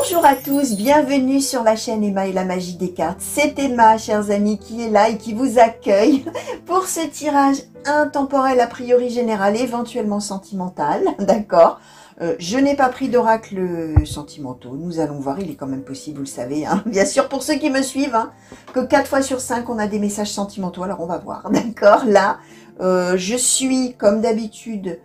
Bonjour à tous, bienvenue sur la chaîne Emma et la magie des cartes. C'est Emma, chers amis, qui est là et qui vous accueille pour ce tirage intemporel a priori général, éventuellement sentimental, d'accord. Je n'ai pas pris d'oracle sentimentaux, nous allons voir, il est quand même possible, vous le savez, hein, bien sûr pour ceux qui me suivent, hein, que 4 fois sur 5 on a des messages sentimentaux, alors on va voir, d'accord. Là, je suis comme d'habitude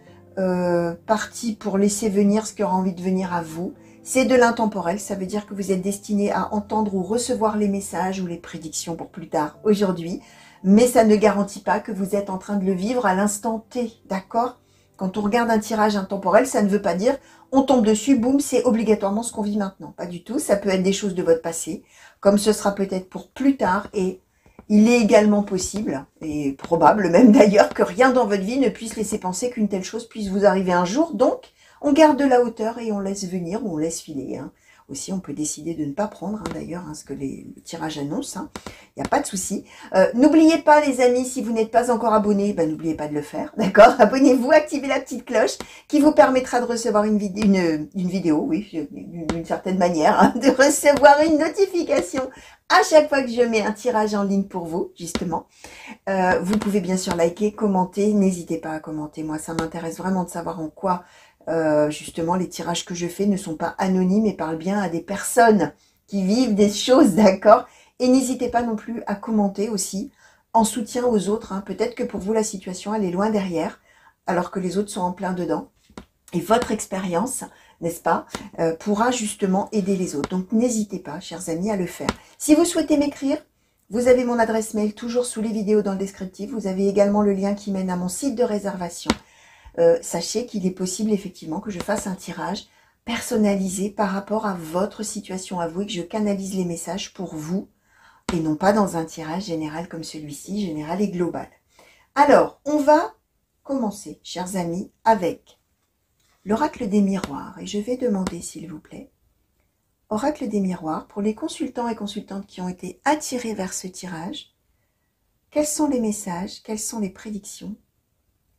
partie pour laisser venir ce qui aura envie de venir à vous. C'est de l'intemporel, ça veut dire que vous êtes destiné à entendre ou recevoir les messages ou les prédictions pour plus tard aujourd'hui, mais ça ne garantit pas que vous êtes en train de le vivre à l'instant T, d'accord? Quand on regarde un tirage intemporel, ça ne veut pas dire on tombe dessus, boum, c'est obligatoirement ce qu'on vit maintenant. Pas du tout, ça peut être des choses de votre passé, comme ce sera peut-être pour plus tard, et il est également possible, et probable même d'ailleurs, que rien dans votre vie ne puisse laisser penser qu'une telle chose puisse vous arriver un jour, donc on garde de la hauteur et on laisse venir ou on laisse filer. Hein. Aussi, on peut décider de ne pas prendre, hein, d'ailleurs, hein, ce que le tirage annonce. Hein. Il n'y a pas de souci. N'oubliez pas, les amis, si vous n'êtes pas encore abonné, ben, n'oubliez pas de le faire. D'accord? Abonnez-vous, activez la petite cloche qui vous permettra de recevoir une vidéo, oui, d'une certaine manière, hein, de recevoir une notification à chaque fois que je mets un tirage en ligne pour vous, justement. Vous pouvez bien sûr liker, commenter. N'hésitez pas à commenter. Moi, ça m'intéresse vraiment de savoir en quoi justement les tirages que je fais ne sont pas anonymes et parlent bien à des personnes qui vivent des choses, d'accord. Et n'hésitez pas non plus à commenter aussi en soutien aux autres, hein. Peut-être que pour vous la situation elle est loin derrière alors que les autres sont en plein dedans et votre expérience, n'est-ce pas, pourra justement aider les autres. Donc n'hésitez pas, chers amis, à le faire. Si vous souhaitez m'écrire, vous avez mon adresse mail toujours sous les vidéos dans le descriptif. Vous avez également le lien qui mène à mon site de réservation. Sachez qu'il est possible effectivement que je fasse un tirage personnalisé par rapport à votre situation à vous et que je canalise les messages pour vous et non pas dans un tirage général comme celui-ci, général et global. Alors, on va commencer, chers amis, avec l'oracle des miroirs et je vais demander, s'il vous plaît, oracle des miroirs, pour les consultants et consultantes qui ont été attirés vers ce tirage, quels sont les messages, quelles sont les prédictions?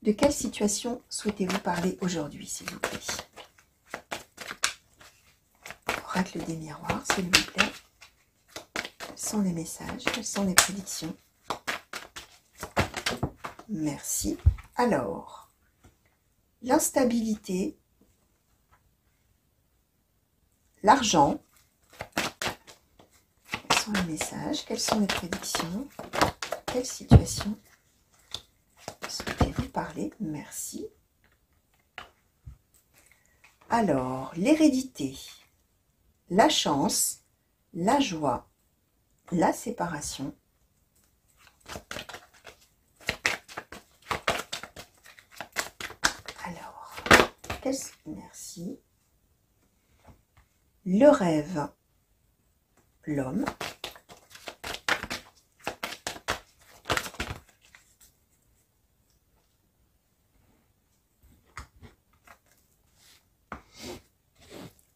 De quelle situation souhaitez-vous parler aujourd'hui, s'il vous plaît? Oracle des miroirs, s'il vous plaît. Quels sont les messages? Quelles sont les prédictions? Merci. Alors, l'instabilité, l'argent. Quels sont les messages? Quelles sont les prédictions? Quelle situation souhaitez-vous parler? Merci. Alors, l'hérédité, la chance, la joie, la séparation. Alors, merci. Le rêve, l'homme.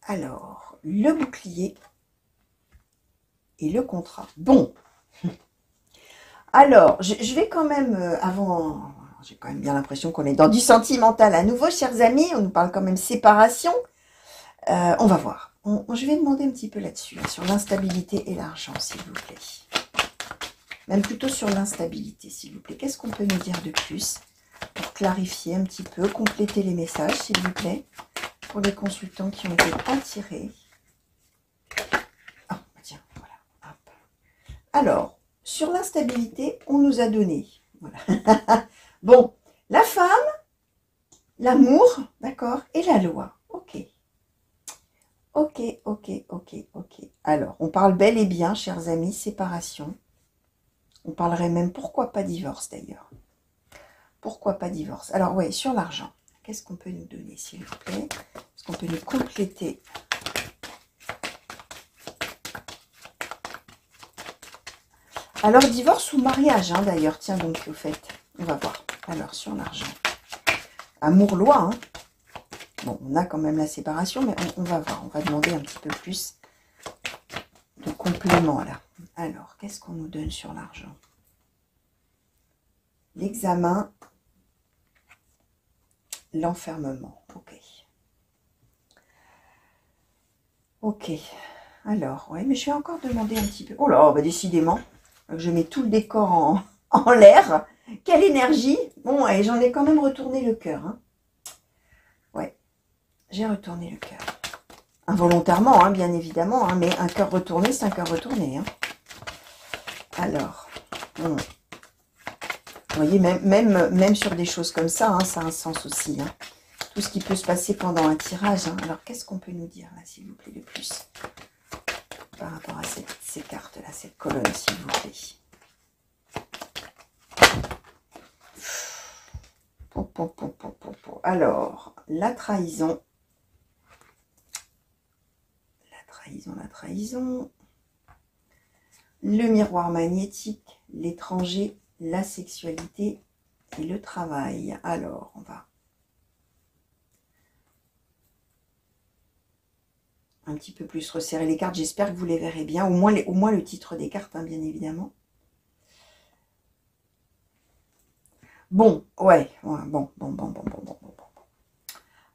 Alors, le bouclier et le contrat. Bon, alors, je vais quand même, avant, j'ai quand même bien l'impression qu'on est dans du sentimental à nouveau, chers amis, on nous parle quand même séparation. On va voir. Je vais demander un petit peu là-dessus, sur l'instabilité et l'argent, s'il vous plaît. Même plutôt sur l'instabilité, s'il vous plaît. Qu'est-ce qu'on peut nous dire de plus pour clarifier un petit peu, compléter les messages, s'il vous plaît, pour les consultants qui ont été attirés. Ah, tiens, voilà. Hop. Alors, sur l'instabilité, on nous a donné. Voilà. Bon, la femme, l'amour, d'accord, et la loi. Ok. Ok, ok, ok, ok. Alors, on parle bel et bien, chers amis, séparation. On parlerait même, pourquoi pas divorce d'ailleurs. Pourquoi pas divorce? Alors, oui, sur l'argent. Qu'est-ce qu'on peut nous donner, s'il vous plaît? Est-ce qu'on peut nous compléter? Alors, divorce ou mariage, hein, d'ailleurs. Tiens, donc, au fait, on va voir. Alors, sur l'argent. Amour, loi, hein. Bon, on a quand même la séparation, mais on va voir. On va demander un petit peu plus de compléments, là. Alors, qu'est-ce qu'on nous donne sur l'argent? L'examen, l'enfermement. Ok. Ok. Alors, ouais, mais je vais encore demander un petit peu. Oh là, bah décidément, je mets tout le décor en l'air. Quelle énergie! Bon, et j'en ai quand même retourné le cœur. Hein. Ouais, j'ai retourné le cœur. Involontairement, hein, bien évidemment, hein, mais un cœur retourné, c'est un cœur retourné. Hein. Alors, vous voyez, même sur des choses comme ça, hein, ça a un sens aussi. Hein. Tout ce qui peut se passer pendant un tirage. Hein. Alors, qu'est-ce qu'on peut nous dire, là, s'il vous plaît, de plus par rapport à ces cartes-là, cette colonne, s'il vous plaît. Alors, la trahison. La trahison. Le miroir magnétique, l'étranger, la sexualité et le travail. Alors, on va un petit peu plus resserrer les cartes. J'espère que vous les verrez bien. Au moins le titre des cartes, hein, bien évidemment. Bon, ouais, bon.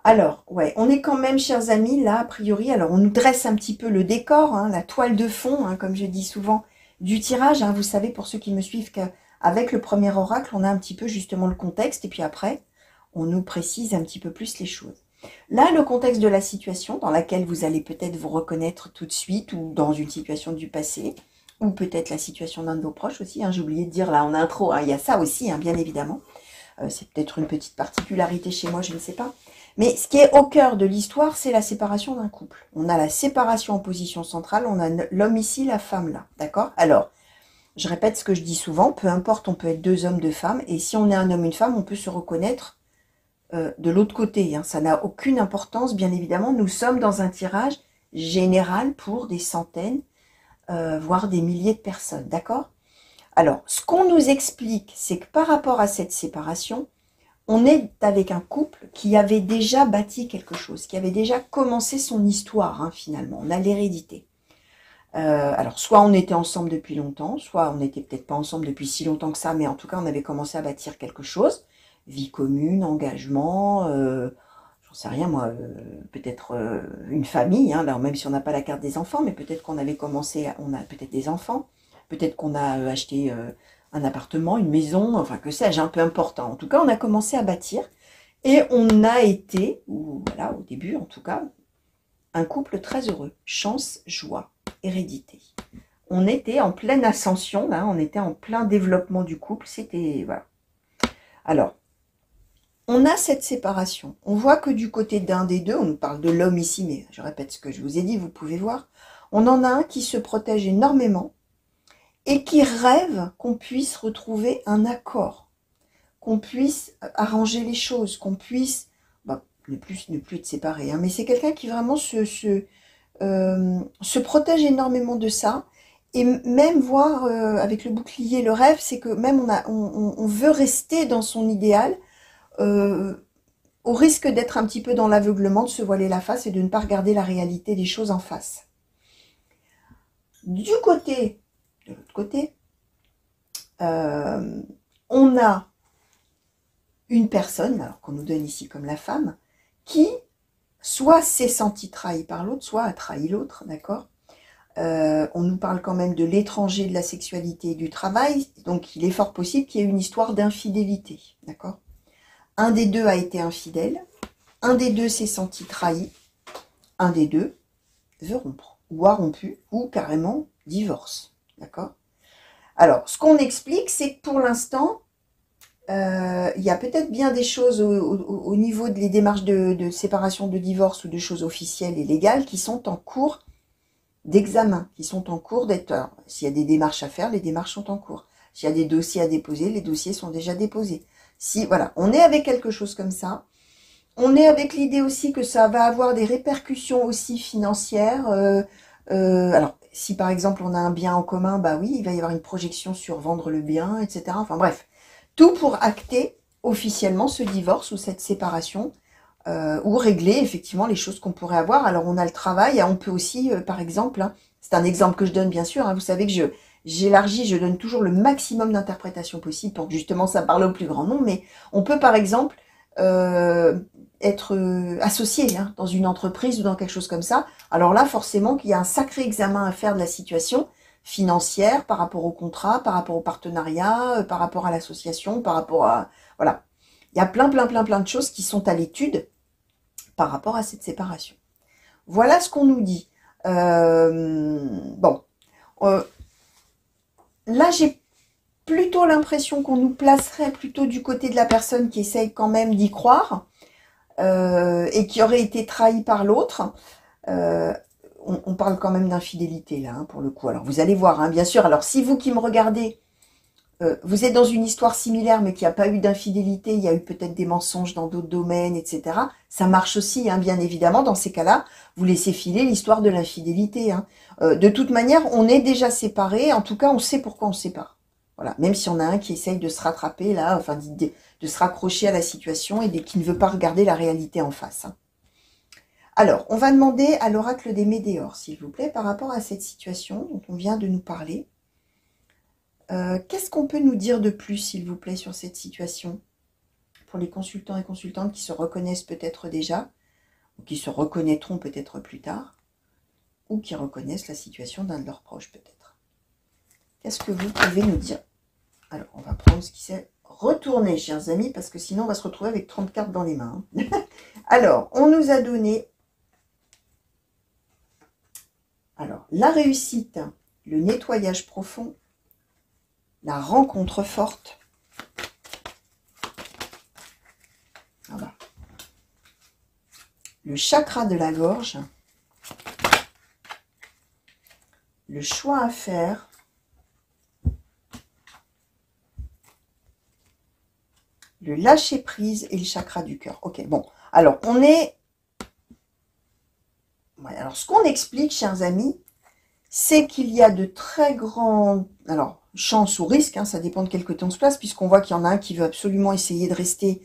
Alors, ouais, on est quand même, chers amis, là, a priori, alors on nous dresse un petit peu le décor, hein, la toile de fond, hein, comme je dis souvent, du tirage. Hein, vous savez, pour ceux qui me suivent, qu'avec le premier oracle, on a un petit peu justement le contexte, et puis après, on nous précise un petit peu plus les choses. Là, le contexte de la situation dans laquelle vous allez peut-être vous reconnaître tout de suite, ou dans une situation du passé, ou peut-être la situation d'un de vos proches aussi. Hein, j'ai oublié de dire là en intro, hein, il y a ça aussi, hein, bien évidemment. C'est peut-être une petite particularité chez moi, je ne sais pas. Mais ce qui est au cœur de l'histoire, c'est la séparation d'un couple. On a la séparation en position centrale, on a l'homme ici, la femme là, d'accord? Alors, je répète ce que je dis souvent, peu importe, on peut être deux hommes, deux femmes, et si on est un homme, une femme, on peut se reconnaître de l'autre côté. Hein. Ça n'a aucune importance, bien évidemment. Nous sommes dans un tirage général pour des centaines, voire des milliers de personnes, d'accord? Alors, ce qu'on nous explique, c'est que par rapport à cette séparation, on est avec un couple qui avait déjà bâti quelque chose, qui avait déjà commencé son histoire, hein, finalement. On a l'hérédité. Alors, soit on était ensemble depuis longtemps, soit on n'était peut-être pas ensemble depuis si longtemps que ça, mais en tout cas, on avait commencé à bâtir quelque chose. Vie commune, engagement, j'en sais rien moi, peut-être une famille, hein, alors même si on n'a pas la carte des enfants, mais peut-être qu'on avait commencé, on a peut-être des enfants, peut-être qu'on a acheté un appartement, une maison, enfin que sais-je, un peu important. En tout cas, on a commencé à bâtir et on a été, ou voilà, au début en tout cas, un couple très heureux. Chance, joie, hérédité. On était en pleine ascension, là, on était en plein développement du couple, c'était, voilà. Alors, on a cette séparation. On voit que du côté d'un des deux, on nous parle de l'homme ici, mais je répète ce que je vous ai dit, vous pouvez voir, on en a un qui se protège énormément et qui rêve qu'on puisse retrouver un accord, qu'on puisse arranger les choses, qu'on puisse ne plus être séparés. Hein, mais c'est quelqu'un qui vraiment se protège énormément de ça. Et même voir avec le bouclier, le rêve, c'est que même on veut rester dans son idéal, au risque d'être un petit peu dans l'aveuglement, de se voiler la face et de ne pas regarder la réalité des choses en face. De l'autre côté, on a une personne, alors qu'on nous donne ici comme la femme, qui soit s'est senti trahi par l'autre, soit a trahi l'autre, d'accord? On nous parle quand même de l'étranger, de la sexualité et du travail, donc il est fort possible qu'il y ait une histoire d'infidélité, d'accord? Un des deux a été infidèle, un des deux s'est senti trahi, un des deux veut rompre, ou a rompu, ou carrément divorce, d'accord? Alors, ce qu'on explique, c'est que pour l'instant, il y a peut-être bien des choses au niveau des démarches de séparation, de divorce ou de choses officielles et légales qui sont en cours d'examen, qui sont en cours d'être... S'il y a des démarches à faire, les démarches sont en cours. S'il y a des dossiers à déposer, les dossiers sont déjà déposés. Si, voilà, on est avec quelque chose comme ça. On est avec l'idée aussi que ça va avoir des répercussions aussi financières. Alors, si par exemple on a un bien en commun, bah oui, il va y avoir une projection sur vendre le bien, etc. Enfin bref, tout pour acter officiellement ce divorce ou cette séparation, ou régler effectivement les choses qu'on pourrait avoir. Alors on a le travail, on peut aussi, par exemple, hein, c'est un exemple que je donne bien sûr, hein, vous savez que j'élargis, je donne toujours le maximum d'interprétations possibles pour que justement ça parle au plus grand nombre, mais on peut par exemple être associé hein, dans une entreprise ou dans quelque chose comme ça. Alors là, forcément qu'il y a un sacré examen à faire de la situation financière par rapport au contrat, par rapport au partenariat, par rapport à l'association, par rapport à... Voilà. Il y a plein de choses qui sont à l'étude par rapport à cette séparation. Voilà ce qu'on nous dit. Bon. Là, j'ai plutôt l'impression qu'on nous placerait plutôt du côté de la personne qui essaye quand même d'y croire et qui aurait été trahie par l'autre. On parle quand même d'infidélité là, hein, pour le coup. Alors vous allez voir, hein, bien sûr. Alors si vous qui me regardez, vous êtes dans une histoire similaire mais qu'il n'y a pas eu d'infidélité, il y a eu peut-être des mensonges dans d'autres domaines, etc. Ça marche aussi, hein, bien évidemment. Dans ces cas-là, vous laissez filer l'histoire de l'infidélité. Hein. De toute manière, on est déjà séparés. En tout cas, on sait pourquoi on se sépare. Voilà. Même si on a un qui essaye de se rattraper là, enfin de se raccrocher à la situation et qui ne veut pas regarder la réalité en face. Hein. Alors, on va demander à l'oracle des Médéors, s'il vous plaît, par rapport à cette situation dont on vient de nous parler. Qu'est-ce qu'on peut nous dire de plus, s'il vous plaît, sur cette situation? Pour les consultants et consultantes qui se reconnaissent peut-être déjà, ou qui se reconnaîtront peut-être plus tard, ou qui reconnaissent la situation d'un de leurs proches peut-être. Qu'est-ce que vous pouvez nous dire? Alors, on va prendre ce qui s'est retourné, chers amis, parce que sinon on va se retrouver avec 30 cartes dans les mains. Alors, on nous a donné... Alors, la réussite, le nettoyage profond, la rencontre forte. Voilà. Le chakra de la gorge. Le choix à faire. Le lâcher prise et le chakra du cœur. Ok, bon. Alors, on est... Ouais, alors, ce qu'on explique, chers amis, c'est qu'il y a de très grands... Alors, chance ou risque, hein, ça dépend de quel côté on se place, puisqu'on voit qu'il y en a un qui veut absolument essayer de rester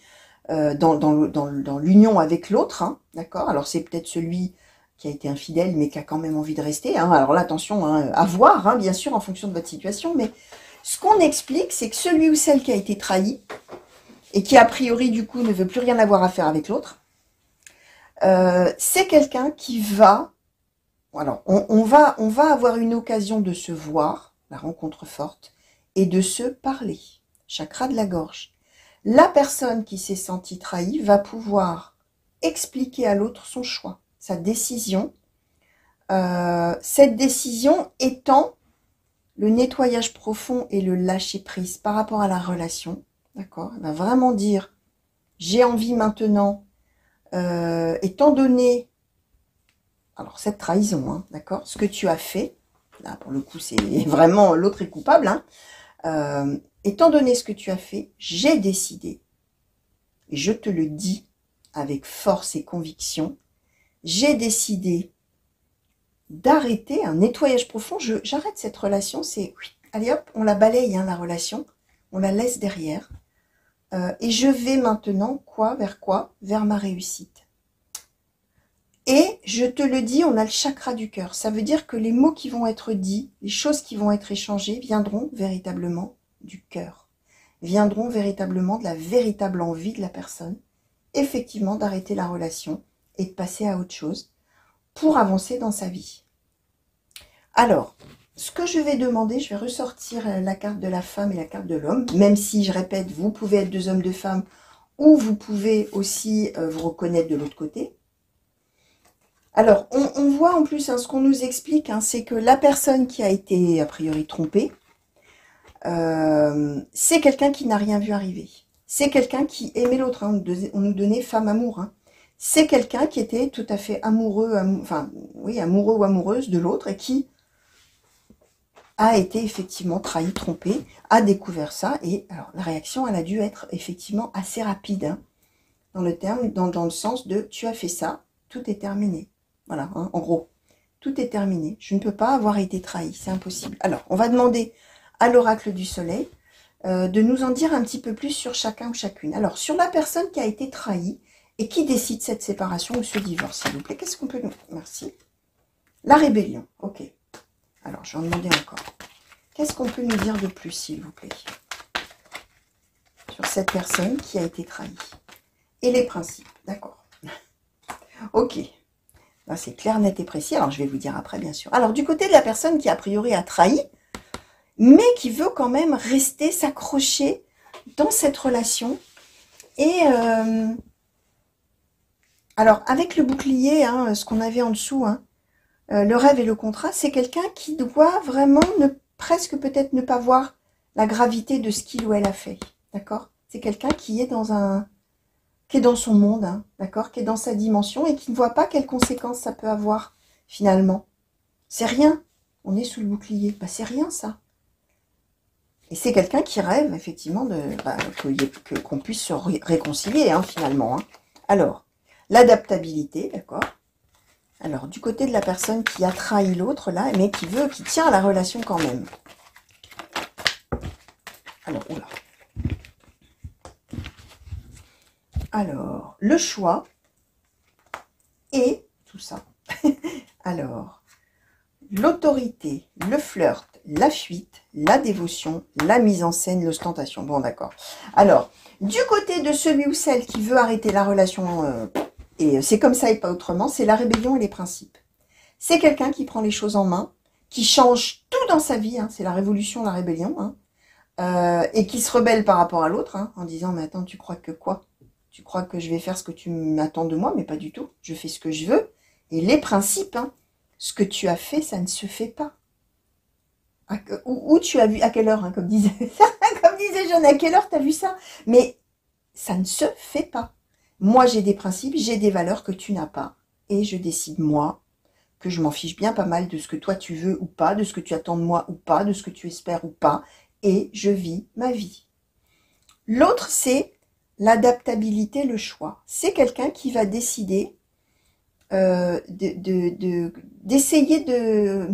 dans l'union avec l'autre. Hein, d'accord. Alors, c'est peut-être celui qui a été infidèle, mais qui a quand même envie de rester. Hein. Alors là, attention, hein, à voir, hein, bien sûr, en fonction de votre situation. Mais ce qu'on explique, c'est que celui ou celle qui a été trahi, et qui, a priori, du coup, ne veut plus rien avoir à faire avec l'autre, c'est quelqu'un qui va... Alors, on va avoir une occasion de se voir, la rencontre forte, et de se parler. Chakra de la gorge. La personne qui s'est sentie trahie va pouvoir expliquer à l'autre son choix, sa décision. Cette décision étant le nettoyage profond et le lâcher prise par rapport à la relation. D'accord? Elle va vraiment dire, j'ai envie maintenant, étant donné, alors cette trahison, hein, d'accord, ce que tu as fait, là pour le coup c'est vraiment, l'autre est coupable, hein, étant donné ce que tu as fait, j'ai décidé, et je te le dis avec force et conviction, j'ai décidé d'arrêter un nettoyage profond, j'arrête cette relation, c'est, allez hop, on la balaye, hein, la relation, on la laisse derrière, et je vais maintenant, vers quoi? Vers ma réussite. Et je te le dis, on a le chakra du cœur. Ça veut dire que les mots qui vont être dits, les choses qui vont être échangées, viendront véritablement du cœur. Viendront véritablement de la véritable envie de la personne, effectivement, d'arrêter la relation et de passer à autre chose pour avancer dans sa vie. Alors, ce que je vais demander, je vais ressortir la carte de la femme et la carte de l'homme, même si, je répète, vous pouvez être deux hommes, deux femmes, ou vous pouvez aussi vous reconnaître de l'autre côté. Alors, on voit en plus, hein, ce qu'on nous explique, hein, c'est que la personne qui a été, a priori, trompée, c'est quelqu'un qui n'a rien vu arriver. C'est quelqu'un qui aimait l'autre. Hein, on nous donnait femme amour. Hein. C'est quelqu'un qui était tout à fait amoureux, amoureux ou amoureuse de l'autre et qui a été effectivement trahi, trompé, a découvert ça. Et alors, la réaction, elle a dû être effectivement assez rapide, hein, dans le sens de « tu as fait ça, tout est terminé ». Voilà, hein, en gros, tout est terminé. Je ne peux pas avoir été trahi, c'est impossible. Alors, on va demander à l'oracle du soleil de nous en dire un petit peu plus sur chacun ou chacune. Alors, sur la personne qui a été trahie et qui décide cette séparation ou ce divorce, s'il vous plaît, qu'est-ce qu'on peut nous... Merci. La rébellion, ok. Alors, je vais en demander encore. Qu'est-ce qu'on peut nous dire de plus, s'il vous plaît, sur cette personne qui a été trahie? et les principes. D'accord. Ok. Là, c'est clair, net et précis. Alors, je vais vous dire après, bien sûr. Alors, du côté de la personne qui, a priori, a trahi, mais qui veut quand même rester, s'accrocher dans cette relation. Et, alors, avec le bouclier, hein, ce qu'on avait en dessous, hein, le rêve et le contrat, c'est quelqu'un qui doit vraiment presque peut-être ne pas voir la gravité de ce qu'il ou elle a fait. D'accord? C'est quelqu'un qui est qui est dans son monde, hein, d'accord, qui est dans sa dimension et qui ne voit pas quelles conséquences ça peut avoir, finalement. C'est rien. On est sous le bouclier. Bah, c'est rien, ça. Et c'est quelqu'un qui rêve, effectivement, qu'on puisse se réconcilier, hein, finalement. Hein. Alors, l'adaptabilité, d'accord. Alors, du côté de la personne qui a trahi l'autre, là, mais qui tient à la relation quand même. Alors, oula. Alors, le choix et tout ça. Alors, l'autorité, le flirt, la fuite, la dévotion, la mise en scène, l'ostentation. Bon, d'accord. Alors, du côté de celui ou celle qui veut arrêter la relation, et c'est comme ça et pas autrement, c'est la rébellion et les principes. C'est quelqu'un qui prend les choses en main, qui change tout dans sa vie, hein, c'est la révolution, la rébellion, hein, et qui se rebelle par rapport à l'autre, hein, en disant, mais attends, tu crois que quoi? Tu crois que je vais faire ce que tu m'attends de moi, mais pas du tout. Je fais ce que je veux. Et les principes, hein, ce que tu as fait, ça ne se fait pas. Où tu as vu, à quelle heure, hein, comme disait Jeanne, à quelle heure tu as vu ça? Mais ça ne se fait pas. Moi, j'ai des principes, j'ai des valeurs que tu n'as pas. Et je décide, moi, que je m'en fiche bien pas mal de ce que toi tu veux ou pas, de ce que tu attends de moi ou pas, de ce que tu espères ou pas. Et je vis ma vie. L'autre, c'est l'adaptabilité, le choix. C'est quelqu'un qui va décider d'essayer de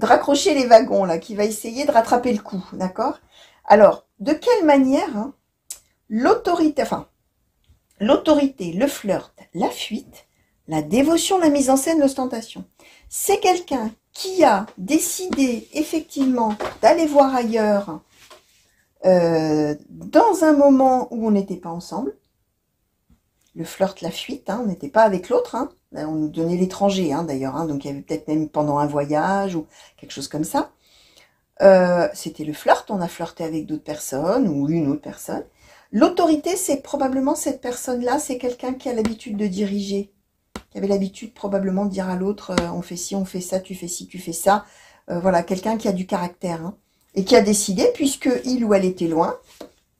raccrocher les wagons, là, qui va essayer de rattraper le coup, d'accord? Alors, de quelle manière, hein, l'autorité, le flirt, la fuite, la dévotion, la mise en scène, l'ostentation. C'est quelqu'un qui a décidé, effectivement, d'aller voir ailleurs dans un moment où on n'était pas ensemble. Le flirt, la fuite, hein, on n'était pas avec l'autre, hein. On nous donnait l'étranger, hein, d'ailleurs, hein, donc il y avait peut-être même pendant un voyage ou quelque chose comme ça. C'était le flirt, on a flirté avec d'autres personnes ou une autre personne. L'autorité, c'est probablement cette personne-là, c'est quelqu'un qui a l'habitude de diriger, qui avait l'habitude probablement de dire à l'autre, on fait ci, on fait ça, tu fais ci, tu fais ça. Voilà, quelqu'un qui a du caractère, hein, et qui a décidé, puisque il ou elle était loin,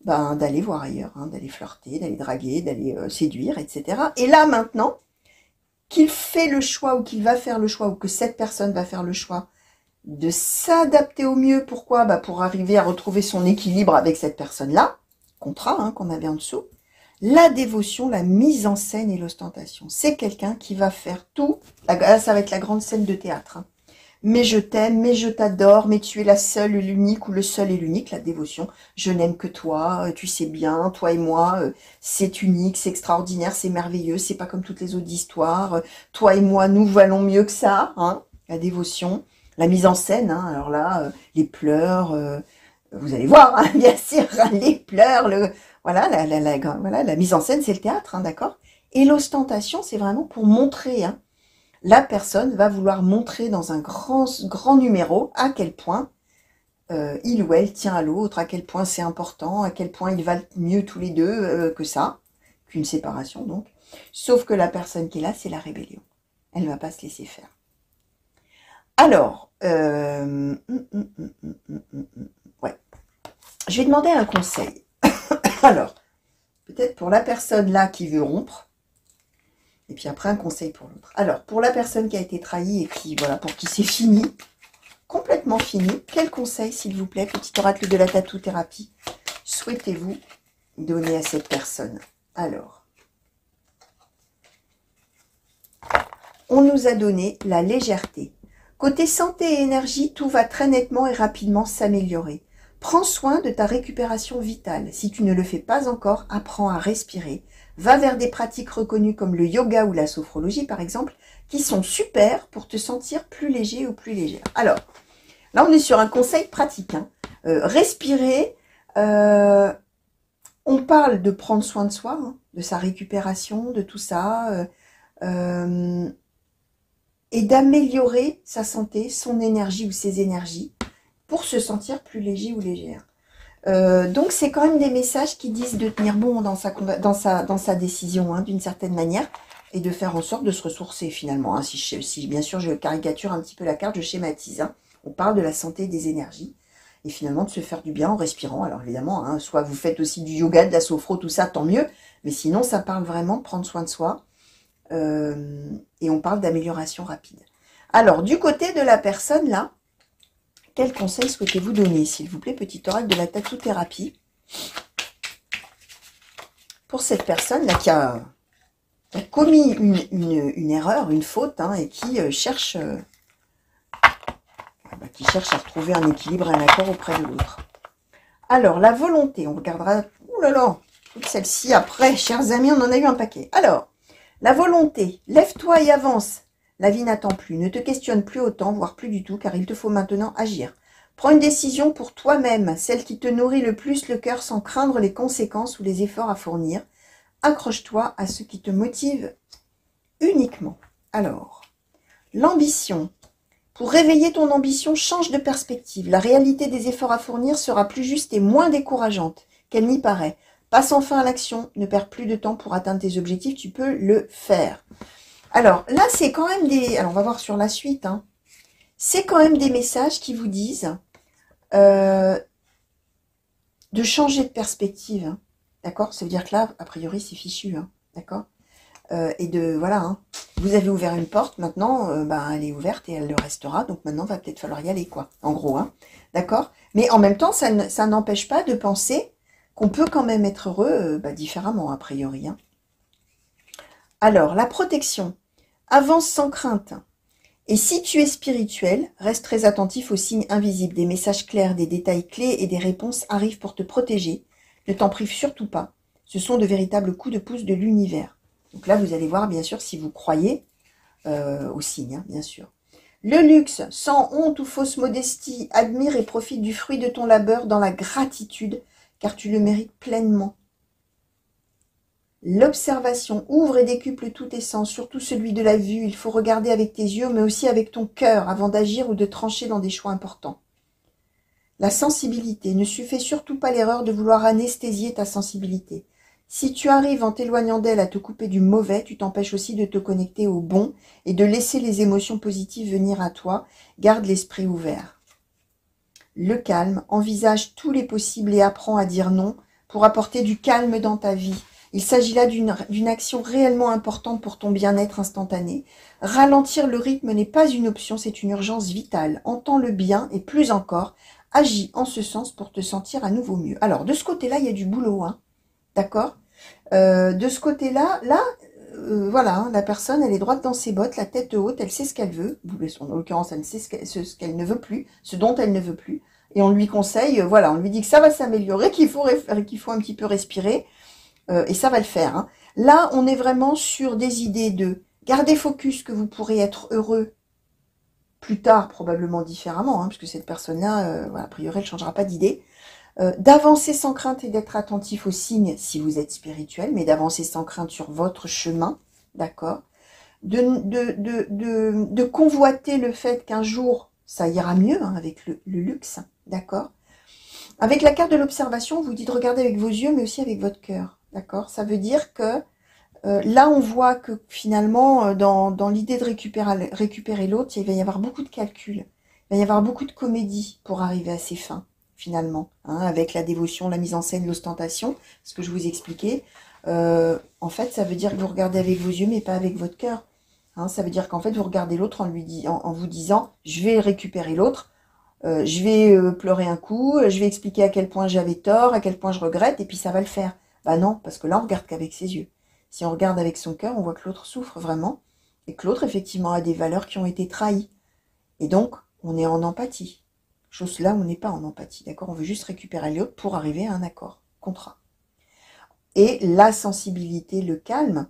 ben, d'aller voir ailleurs, hein, d'aller flirter, d'aller draguer, d'aller séduire, etc. Et là, maintenant, qu'il fait le choix ou qu'il va faire le choix ou que cette personne va faire le choix de s'adapter au mieux, pourquoi? Bah, pour arriver à retrouver son équilibre avec cette personne-là, contrat, hein, qu'on avait en dessous. La dévotion, la mise en scène et l'ostentation. C'est quelqu'un qui va faire tout. Là, ça va être la grande scène de théâtre, hein. Mais je t'aime, mais je t'adore, mais tu es la seule, l'unique ou le seul et l'unique, la dévotion. Je n'aime que toi, tu sais bien, toi et moi, c'est unique, c'est extraordinaire, c'est merveilleux, c'est pas comme toutes les autres histoires. Toi et moi, nous valons mieux que ça, hein, la dévotion. La mise en scène, hein, alors là, les pleurs, vous allez voir, hein, bien sûr, les pleurs, voilà, voilà, la mise en scène, c'est le théâtre, hein, d'accord? Et l'ostentation, c'est vraiment pour montrer, hein, la personne va vouloir montrer dans un grand numéro à quel point il ou elle tient à l'autre, à quel point c'est important, à quel point ils valent mieux tous les deux que ça, qu'une séparation donc. Sauf que la personne qui est là, c'est la rébellion. Elle ne va pas se laisser faire. Alors, ouais. Je vais demander un conseil. Alors, peut-être pour la personne là qui veut rompre, et puis après un conseil pour l'autre. Alors, pour la personne qui a été trahie et qui, voilà, pour qui c'est fini, complètement fini, quel conseil, s'il vous plaît, petit oracle de la tatou-thérapie, souhaitez-vous donner à cette personne? Alors, on nous a donné la légèreté. Côté santé et énergie, tout va très nettement et rapidement s'améliorer. Prends soin de ta récupération vitale. Si tu ne le fais pas encore, apprends à respirer. Va vers des pratiques reconnues comme le yoga ou la sophrologie, par exemple, qui sont super pour te sentir plus léger ou plus légère. Alors, là, on est sur un conseil pratique, hein. Respirer, on parle de prendre soin de soi, hein. de sa récupération, de tout ça, et d'améliorer sa santé, son énergie ou ses énergies pour se sentir plus léger ou légère. Donc c'est quand même des messages qui disent de tenir bon dans sa décision, hein, d'une certaine manière, et de faire en sorte de se ressourcer finalement. Hein. Si bien sûr je caricature un petit peu la carte, je schématise. Hein. On parle de la santé et des énergies, et finalement de se faire du bien en respirant. Alors évidemment, hein, soit vous faites aussi du yoga, de la sophro, tout ça, tant mieux, mais sinon ça parle vraiment de prendre soin de soi, et on parle d'amélioration rapide. Alors du côté de la personne là, quel conseil souhaitez-vous donner, s'il vous plaît, petit oracle de la tattoo-thérapie, pour cette personne-là qui a commis une erreur, une faute, hein, et qui cherche à retrouver un équilibre et un accord auprès de l'autre. Alors, la volonté, on regardera, oh là là, toute celle-ci après, chers amis, on en a eu un paquet. Alors, la volonté, lève-toi et avance. La vie n'attend plus, ne te questionne plus autant, voire plus du tout, car il te faut maintenant agir. Prends une décision pour toi-même, celle qui te nourrit le plus le cœur sans craindre les conséquences ou les efforts à fournir. Accroche-toi à ce qui te motive uniquement. Alors, l'ambition. Pour réveiller ton ambition, change de perspective. La réalité des efforts à fournir sera plus juste et moins décourageante qu'elle n'y paraît. Passe enfin à l'action, ne perds plus de temps pour atteindre tes objectifs, tu peux le faire. Alors, là, c'est quand même des... Alors, on va voir sur la suite. Hein. C'est quand même des messages qui vous disent de changer de perspective. Hein. D'accord? Ça veut dire que là, a priori, c'est fichu. Hein. D'accord? Et de... Voilà. Hein. Vous avez ouvert une porte. Maintenant, elle est ouverte et elle le restera. Donc, maintenant, va peut-être falloir y aller, quoi. En gros. Hein. D'accord? Mais en même temps, ça n'empêche pas de penser qu'on peut quand même être heureux différemment, a priori. Hein. Alors, la protection. Avance sans crainte. Et si tu es spirituel, reste très attentif aux signes invisibles. Des messages clairs, des détails clés et des réponses arrivent pour te protéger. Ne t'en prive surtout pas. Ce sont de véritables coups de pouce de l'univers. Donc là, vous allez voir, bien sûr, si vous croyez aux signes, hein, bien sûr. Le luxe, sans honte ou fausse modestie, admire et profite du fruit de ton labeur dans la gratitude, car tu le mérites pleinement. L'observation ouvre et décuple tous tes sens, surtout celui de la vue. Il faut regarder avec tes yeux, mais aussi avec ton cœur, avant d'agir ou de trancher dans des choix importants. La sensibilité. Ne fais surtout pas l'erreur de vouloir anesthésier ta sensibilité. Si tu arrives en t'éloignant d'elle à te couper du mauvais, tu t'empêches aussi de te connecter au bon et de laisser les émotions positives venir à toi. Garde l'esprit ouvert. Le calme. Envisage tous les possibles et apprends à dire non pour apporter du calme dans ta vie. Il s'agit là d'une action réellement importante pour ton bien-être instantané. Ralentir le rythme n'est pas une option, c'est une urgence vitale. Entends-le bien et plus encore, agis en ce sens pour te sentir à nouveau mieux. Alors, de ce côté-là, il y a du boulot, hein, d'accord? De ce côté-là, voilà, hein, la personne, elle est droite dans ses bottes, la tête haute, elle sait ce qu'elle veut. En l'occurrence, elle sait ce qu'elle ne veut plus, ce dont elle ne veut plus. Et on lui conseille, voilà, on lui dit que ça va s'améliorer, qu'il faut un petit peu respirer. Et ça va le faire. Hein. Là, on est vraiment sur des idées de garder focus que vous pourrez être heureux plus tard, probablement différemment, hein, puisque cette personne-là, a priori, elle ne changera pas d'idée. D'avancer sans crainte et d'être attentif aux signes si vous êtes spirituel, mais d'avancer sans crainte sur votre chemin, d'accord, de convoiter le fait qu'un jour, ça ira mieux hein, avec le luxe, d'accord. Avec la carte de l'observation, on vous dit de regarder avec vos yeux, mais aussi avec votre cœur. D'accord? Ça veut dire que là, on voit que finalement, dans l'idée de récupérer l'autre, il va y avoir beaucoup de calculs. Il va y avoir beaucoup de comédie pour arriver à ses fins, finalement. Hein, avec la dévotion, la mise en scène, l'ostentation, ce que je vous expliquais. En fait, ça veut dire que vous regardez avec vos yeux, mais pas avec votre cœur. Hein, ça veut dire qu'en fait, vous regardez l'autre en vous disant, je vais récupérer l'autre. Je vais pleurer un coup, je vais expliquer à quel point j'avais tort, à quel point je regrette, et puis ça va le faire. Bah non, parce que là, on regarde qu'avec ses yeux. Si on regarde avec son cœur, on voit que l'autre souffre vraiment, et que l'autre, effectivement, a des valeurs qui ont été trahies. Et donc, on est en empathie. Chose là, on n'est pas en empathie, d'accord? On veut juste récupérer l'autre pour arriver à un accord, contrat. Et la sensibilité, le calme,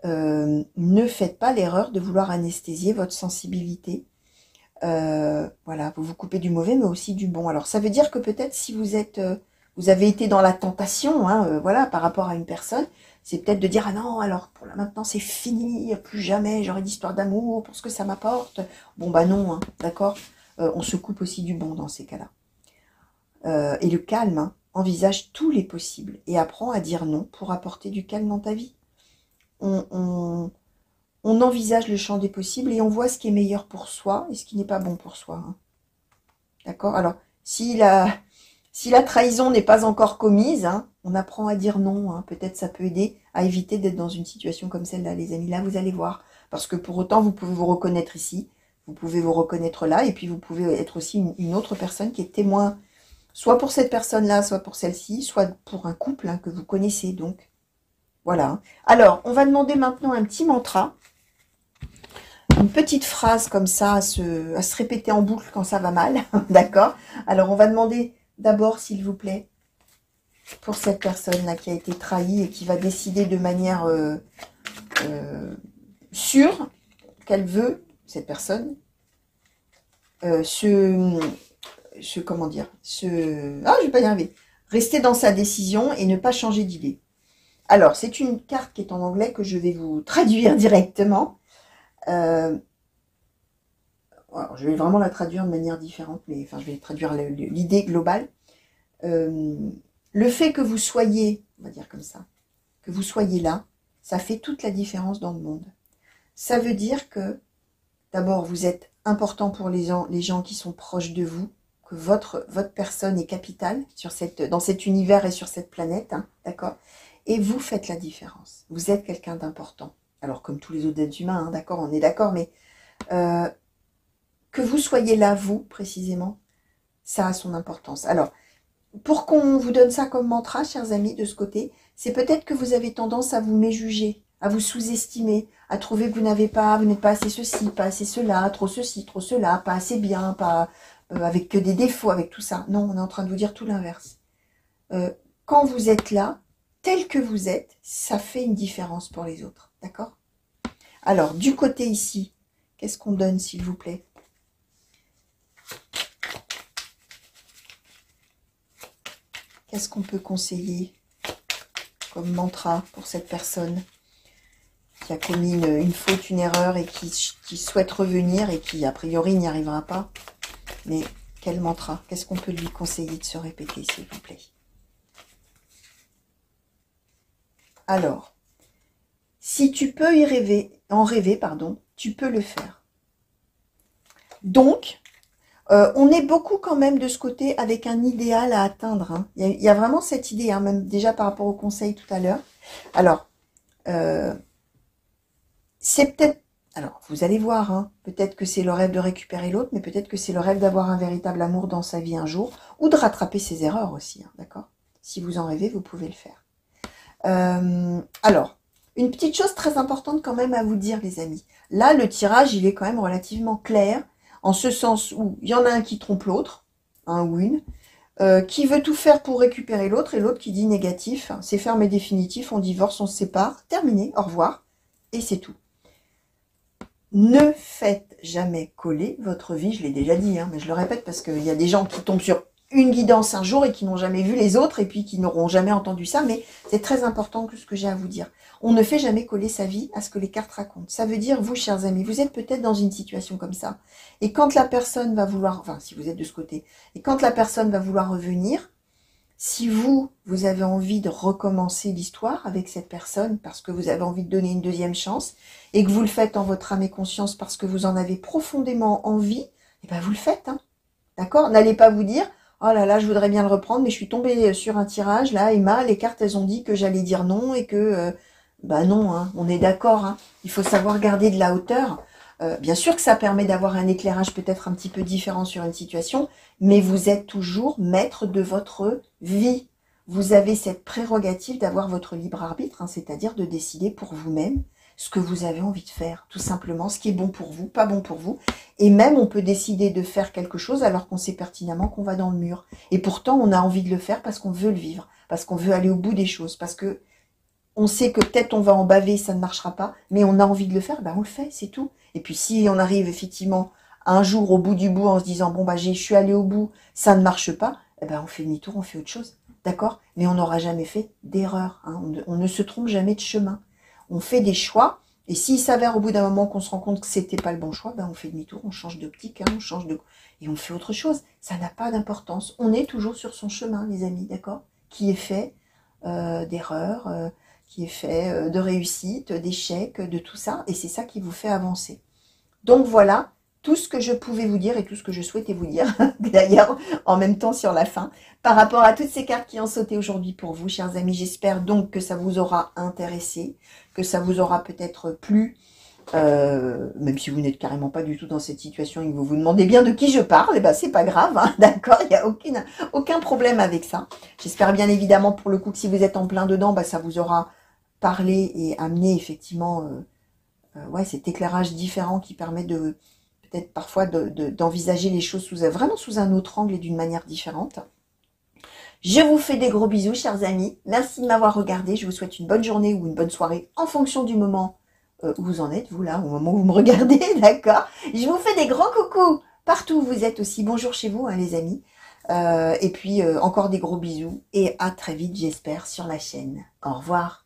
ne faites pas l'erreur de vouloir anesthésier votre sensibilité. Voilà, vous vous coupez du mauvais, mais aussi du bon. Alors, ça veut dire que peut-être si vous êtes vous avez été dans la tentation, hein, voilà, par rapport à une personne, c'est peut-être de dire, ah non, alors pour là maintenant c'est fini, plus jamais j'aurai d'histoire d'amour pour ce que ça m'apporte. Bon bah non, hein, d'accord, on se coupe aussi du bon dans ces cas-là. Et le calme, hein, envisage tous les possibles et apprends à dire non pour apporter du calme dans ta vie. On envisage le champ des possibles et on voit ce qui est meilleur pour soi et ce qui n'est pas bon pour soi. Hein. D'accord? Alors, si la trahison n'est pas encore commise, hein, on apprend à dire non. Hein. Peut-être ça peut aider à éviter d'être dans une situation comme celle-là, les amis. Là, vous allez voir. Parce que pour autant, vous pouvez vous reconnaître ici, vous pouvez vous reconnaître là, et puis vous pouvez être aussi une autre personne qui est témoin, soit pour cette personne-là, soit pour celle-ci, soit pour un couple hein, que vous connaissez. Donc, voilà. Alors, on va demander maintenant un petit mantra. Une petite phrase comme ça à se répéter en boucle quand ça va mal, d'accord? Alors, on va demander d'abord, s'il vous plaît, pour cette personne-là qui a été trahie et qui va décider de manière sûre qu'elle veut, cette personne, comment dire, je vais pas y arriver, rester dans sa décision et ne pas changer d'idée. Alors, c'est une carte qui est en anglais que je vais vous traduire directement. Alors, je vais vraiment la traduire de manière différente, mais enfin, je vais traduire l'idée globale. Le fait que vous soyez, on va dire comme ça, que vous soyez là, ça fait toute la différence dans le monde. Ça veut dire que, d'abord, vous êtes important pour les gens qui sont proches de vous, que votre personne est capitale dans cet univers et sur cette planète, hein, d'accord? Et vous faites la différence. Vous êtes quelqu'un d'important. Alors, comme tous les autres êtres humains, hein, d'accord, on est d'accord, mais que vous soyez là, vous, précisément, ça a son importance. Alors, pour qu'on vous donne ça comme mantra, chers amis, de ce côté, c'est peut-être que vous avez tendance à vous méjuger, à vous sous-estimer, à trouver que vous n'êtes pas assez ceci, pas assez cela, trop ceci, trop cela, pas assez bien, pas avec que des défauts, avec tout ça. Non, on est en train de vous dire tout l'inverse. Quand vous êtes là, tel que vous êtes, ça fait une différence pour les autres. D'accord? Alors, du côté ici, qu'est-ce qu'on donne, s'il vous plaît? Qu'est-ce qu'on peut conseiller comme mantra pour cette personne qui a commis une faute, une erreur et qui souhaite revenir et qui, a priori, n'y arrivera pas? Mais quel mantra? Qu'est-ce qu'on peut lui conseiller de se répéter, s'il vous plaît? Alors, si tu peux en rêver, tu peux le faire. Donc, on est beaucoup quand même de ce côté avec un idéal à atteindre. Hein. Il y a vraiment cette idée, hein, même déjà par rapport au conseil tout à l'heure. Alors, c'est peut-être... Alors, vous allez voir, hein, peut-être que c'est le rêve de récupérer l'autre, mais peut-être que c'est le rêve d'avoir un véritable amour dans sa vie un jour, ou de rattraper ses erreurs aussi, hein, d'accord? Si vous en rêvez, vous pouvez le faire. Alors, une petite chose très importante quand même à vous dire, les amis. Là, le tirage, il est quand même relativement clair, en ce sens où il y en a un qui trompe l'autre, un ou une, qui veut tout faire pour récupérer l'autre, et l'autre qui dit négatif, c'est ferme et définitif, on divorce, on se sépare, terminé, au revoir, et c'est tout. Ne faites jamais coller votre vie, je l'ai déjà dit, hein, mais je le répète parce qu'il y a des gens qui tombent sur une guidance un jour et qui n'ont jamais vu les autres et puis qui n'auront jamais entendu ça, mais c'est très important que ce que j'ai à vous dire. On ne fait jamais coller sa vie à ce que les cartes racontent. Ça veut dire, vous, chers amis, vous êtes peut-être dans une situation comme ça. Et quand la personne va vouloir, enfin, si vous êtes de ce côté, et quand la personne va vouloir revenir, si vous avez envie de recommencer l'histoire avec cette personne parce que vous avez envie de donner une deuxième chance et que vous le faites en votre âme et conscience parce que vous en avez profondément envie, eh ben vous le faites. Hein. D'accord? N'allez pas vous dire, oh là là, je voudrais bien le reprendre, mais je suis tombée sur un tirage, là, Emma, les cartes, elles ont dit que j'allais dire non et que, bah non, hein, on est d'accord. Hein. Il faut savoir garder de la hauteur. Bien sûr que ça permet d'avoir un éclairage peut-être un petit peu différent sur une situation, mais vous êtes toujours maître de votre vie. Vous avez cette prérogative d'avoir votre libre arbitre, hein, c'est-à-dire de décider pour vous-même ce que vous avez envie de faire, tout simplement, ce qui est bon pour vous, pas bon pour vous. Et même, on peut décider de faire quelque chose alors qu'on sait pertinemment qu'on va dans le mur. Et pourtant, on a envie de le faire parce qu'on veut le vivre, parce qu'on veut aller au bout des choses, parce que on sait que peut-être on va en baver, ça ne marchera pas, mais on a envie de le faire, ben on le fait, c'est tout. Et puis si on arrive effectivement un jour au bout du bout en se disant, bon bah je suis allé au bout, ça ne marche pas, eh ben on fait demi-tour, on fait autre chose. d'accord? Mais on n'aura jamais fait d'erreur, hein. On ne se trompe jamais de chemin. On fait des choix, et s'il s'avère au bout d'un moment qu'on se rend compte que c'était pas le bon choix, ben on fait demi-tour, on change d'optique, hein, et on fait autre chose. Ça n'a pas d'importance. On est toujours sur son chemin, les amis, d'accord? Qui est fait d'erreurs, qui est fait de réussites, d'échecs, de tout ça, et c'est ça qui vous fait avancer. Donc voilà, tout ce que je pouvais vous dire et tout ce que je souhaitais vous dire, d'ailleurs, en même temps sur la fin, par rapport à toutes ces cartes qui ont sauté aujourd'hui pour vous, chers amis. J'espère donc que ça vous aura intéressé, que ça vous aura peut-être plu, même si vous n'êtes carrément pas du tout dans cette situation et que vous vous demandez bien de qui je parle, et ben c'est pas grave, hein, d'accord, il n'y a aucun problème avec ça. J'espère bien évidemment pour le coup que si vous êtes en plein dedans, ça vous aura parlé et amené effectivement ouais, cet éclairage différent qui permet de peut-être parfois d'envisager les choses vraiment sous un autre angle et d'une manière différente. Je vous fais des gros bisous, chers amis. Merci de m'avoir regardé. Je vous souhaite une bonne journée ou une bonne soirée en fonction du moment où vous en êtes, vous là, au moment où vous me regardez, d'accord? Je vous fais des grands coucous partout où vous êtes aussi. Bonjour chez vous, hein, les amis. Et puis, encore des gros bisous et à très vite, j'espère, sur la chaîne. Au revoir.